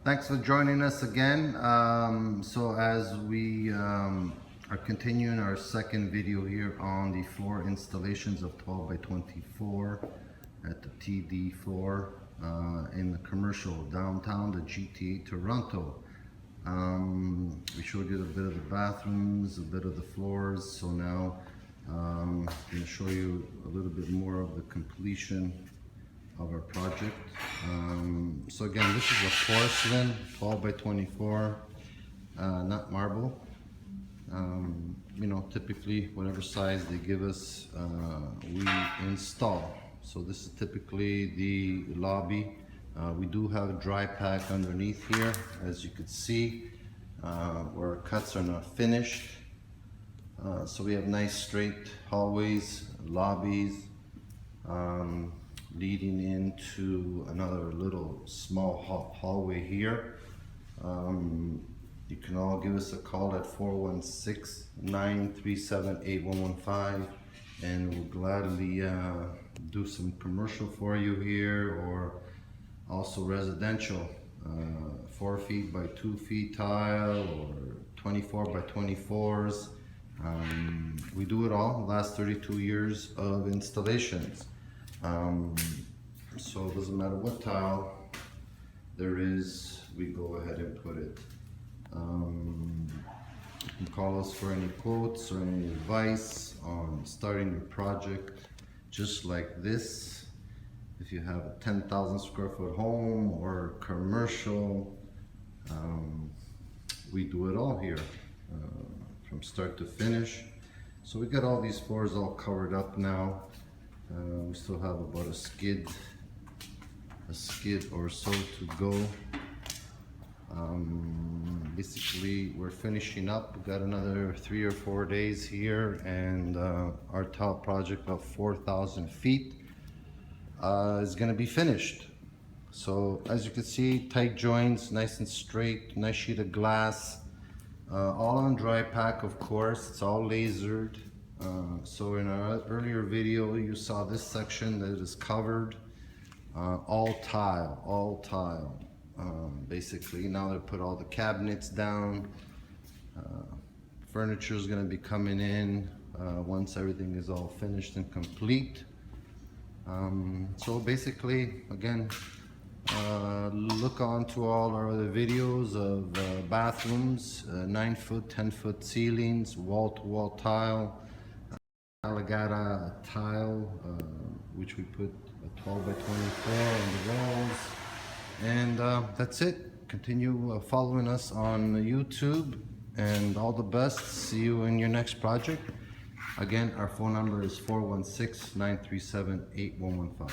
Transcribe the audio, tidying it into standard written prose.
Thanks for joining us again. So as we are continuing our second video here on the floor installations of 12 by 24 at the TD floor in the commercial downtown, the GTA Toronto. We showed you a bit of the bathrooms, a bit of the floors. So now I'm going to show you a little bit more of the completion of our project. So again, this is a porcelain 12 by 24, not marble. You know, typically whatever size they give us, we install. So this is typically the lobby. We do have a dry pack underneath here, as you could see, where our cuts are not finished. So we have nice straight hallways, lobbies, leading into another little small hallway here. You can all give us a call at 416-937-8115 and we'll gladly do some commercial for you here, or also residential, 4 feet by 2 feet tile or 24 by 24s. We do it all. Last 32 years of installations. So it doesn't matter what tile there is, we go ahead and put it. You can call us for any quotes or any advice on starting your project just like this. If you have a 10,000 square foot home or commercial, we do it all here from start to finish. So we got all these floors all covered up now. We still have about a skid or so to go. Basically, we're finishing up. We got another 3 or 4 days here, and our tile project of 4,000 feet is going to be finished. So as you can see, tight joints, nice and straight, nice sheet of glass, all on dry pack, of course. It's all lasered. So in our earlier video, you saw this section that is covered, all tile. Basically, now they put all the cabinets down. Furniture is going to be coming in once everything is all finished and complete. So basically, again, look on to all our other videos of bathrooms, 9-foot, 10-foot ceilings, wall-to-wall tile, Alligata tile, which we put a 12 by 24 on the walls. And that's it. Continue following us on YouTube, and all the best. See you in your next project. Again, our phone number is 416-937-8115.